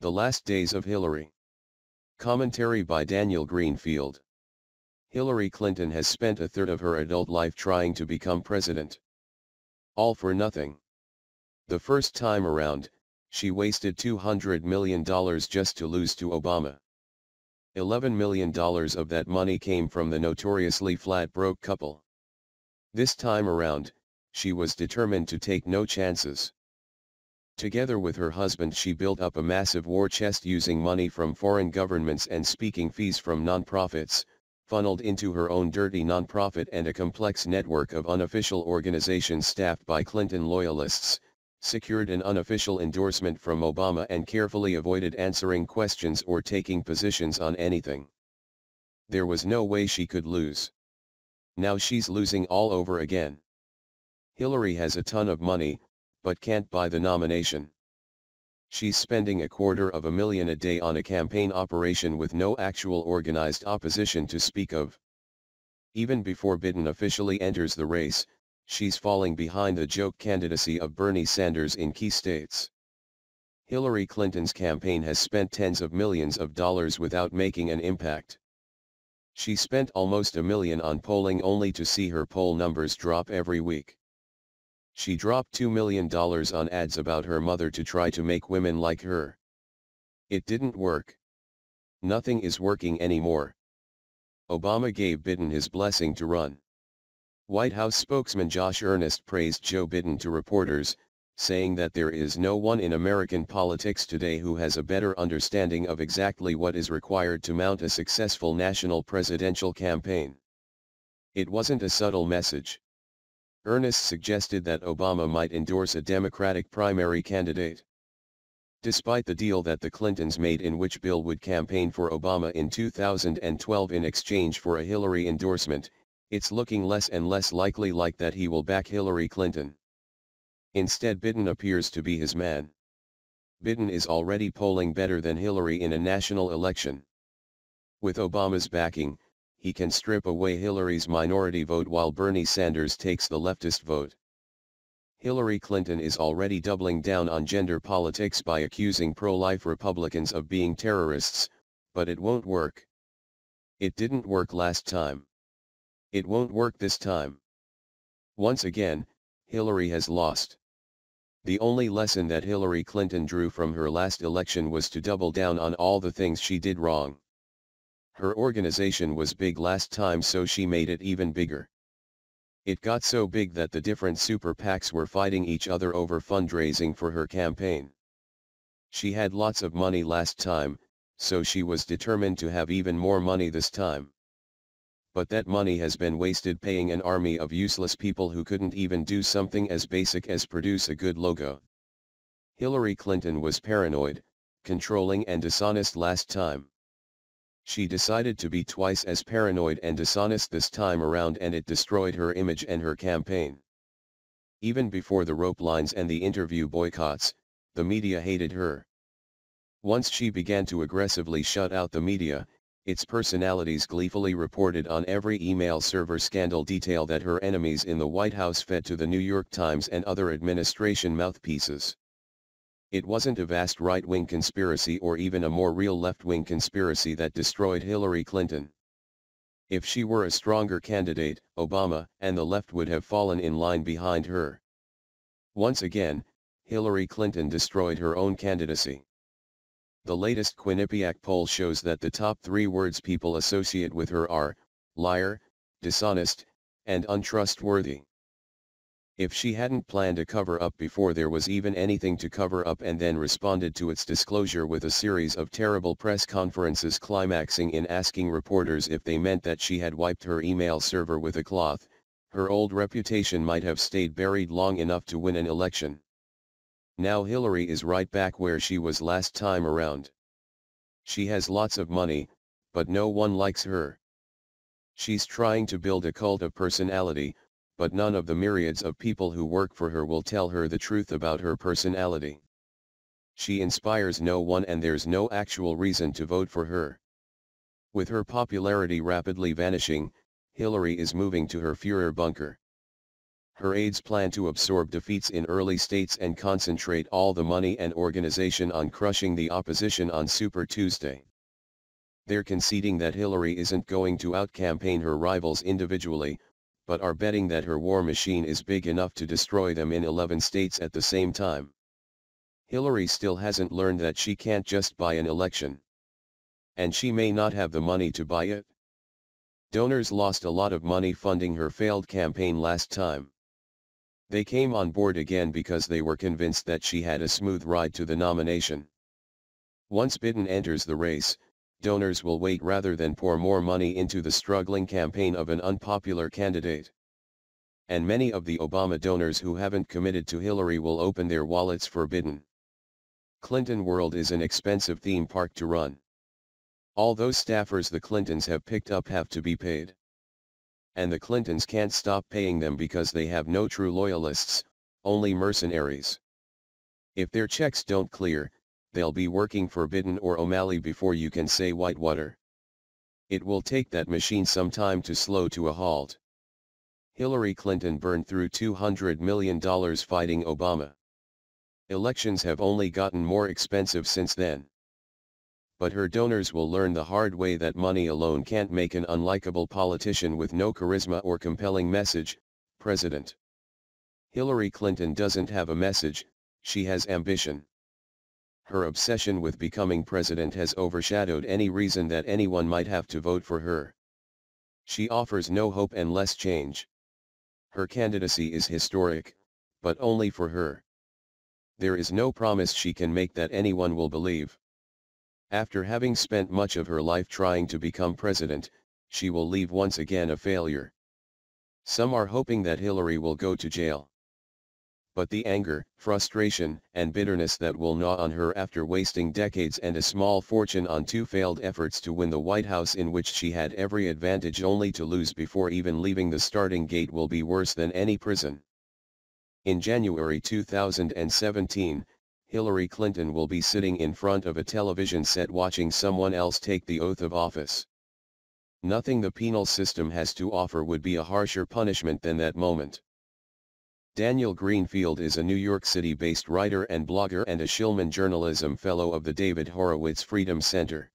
The Last Days of Hillary. Commentary by Daniel Greenfield. Hillary Clinton has spent a third of her adult life trying to become president. All for nothing. The first time around, she wasted $200 million just to lose to Obama. $11 million of that money came from the notoriously flat broke couple. This time around, she was determined to take no chances. Together with her husband, she built up a massive war chest using money from foreign governments and speaking fees from nonprofits, funneled into her own dirty nonprofit and a complex network of unofficial organizations staffed by Clinton loyalists, secured an unofficial endorsement from Obama and carefully avoided answering questions or taking positions on anything. There was no way she could lose. Now she's losing all over again. Hillary has a ton of money, but can't buy the nomination. She's spending $250,000 a day on a campaign operation with no actual organized opposition to speak of. Even before Biden officially enters the race, she's falling behind the joke candidacy of Bernie Sanders in key states. Hillary Clinton's campaign has spent tens of millions of dollars without making an impact. She spent almost $1 million on polling only to see her poll numbers drop every week. She dropped $2 million on ads about her mother to try to make women like her. It didn't work. Nothing is working anymore. Obama gave Biden his blessing to run. White House spokesman Josh Earnest praised Joe Biden to reporters, saying that there is no one in American politics today who has a better understanding of exactly what is required to mount a successful national presidential campaign. It wasn't a subtle message. Earnest suggested that Obama might endorse a Democratic primary candidate. Despite the deal that the Clintons made in which Bill would campaign for Obama in 2012 in exchange for a Hillary endorsement, it's looking less and less likely like that he will back Hillary Clinton. Instead, Biden appears to be his man. Biden is already polling better than Hillary in a national election. With Obama's backing, he can strip away Hillary's minority vote while Bernie Sanders takes the leftist vote. Hillary Clinton is already doubling down on gender politics by accusing pro-life Republicans of being terrorists, but it won't work. It didn't work last time. It won't work this time. Once again, Hillary has lost. The only lesson that Hillary Clinton drew from her last election was to double down on all the things she did wrong. Her organization was big last time, so she made it even bigger. It got so big that the different super PACs were fighting each other over fundraising for her campaign. She had lots of money last time, so she was determined to have even more money this time. But that money has been wasted paying an army of useless people who couldn't even do something as basic as produce a good logo. Hillary Clinton was paranoid, controlling and dishonest last time. She decided to be twice as paranoid and dishonest this time around, and it destroyed her image and her campaign. Even before the rope lines and the interview boycotts, the media hated her. Once she began to aggressively shut out the media, its personalities gleefully reported on every email server scandal detail that her enemies in the White House fed to the New York Times and other administration mouthpieces. It wasn't a vast right-wing conspiracy or even a more real left-wing conspiracy that destroyed Hillary Clinton. If she were a stronger candidate, Obama and the left would have fallen in line behind her. Once again, Hillary Clinton destroyed her own candidacy. The latest Quinnipiac poll shows that the top 3 words people associate with her are liar, dishonest, and untrustworthy. If she hadn't planned a cover-up before there was even anything to cover up and then responded to its disclosure with a series of terrible press conferences climaxing in asking reporters if they meant that she had wiped her email server with a cloth, her old reputation might have stayed buried long enough to win an election. Now Hillary is right back where she was last time around. She has lots of money, but no one likes her. She's trying to build a cult of personality, but none of the myriads of people who work for her will tell her the truth about her personality. She inspires no one and there's no actual reason to vote for her. With her popularity rapidly vanishing, Hillary is moving to her Führer bunker. Her aides plan to absorb defeats in early states and concentrate all the money and organization on crushing the opposition on Super Tuesday. They're conceding that Hillary isn't going to out-campaign her rivals individually, but are betting that her war machine is big enough to destroy them in 11 states at the same time. Hillary still hasn't learned that she can't just buy an election. And she may not have the money to buy it. Donors lost a lot of money funding her failed campaign last time. They came on board again because they were convinced that she had a smooth ride to the nomination. Once Biden enters the race, donors will wait rather than pour more money into the struggling campaign of an unpopular candidate. And many of the Obama donors who haven't committed to Hillary will open their wallets for Biden. Clinton World is an expensive theme park to run. All those staffers the Clintons have picked up have to be paid. And the Clintons can't stop paying them because they have no true loyalists, only mercenaries. If their checks don't clear, they'll be working for Biden or O'Malley before you can say Whitewater. It will take that machine some time to slow to a halt. Hillary Clinton burned through $200 million fighting Obama. Elections have only gotten more expensive since then. But her donors will learn the hard way that money alone can't make an unlikable politician with no charisma or compelling message, president. Hillary Clinton doesn't have a message, she has ambition. Her obsession with becoming president has overshadowed any reason that anyone might have to vote for her. She offers no hope and less change. Her candidacy is historic, but only for her. There is no promise she can make that anyone will believe. After having spent much of her life trying to become president, she will leave once again a failure. Some are hoping that Hillary will go to jail. But the anger, frustration, and bitterness that will gnaw on her after wasting decades and a small fortune on two failed efforts to win the White House in which she had every advantage only to lose before even leaving the starting gate will be worse than any prison. In January 2017, Hillary Clinton will be sitting in front of a television set watching someone else take the oath of office. Nothing the penal system has to offer would be a harsher punishment than that moment. Daniel Greenfield is a New York City-based writer and blogger and a Shillman Journalism Fellow of the David Horowitz Freedom Center.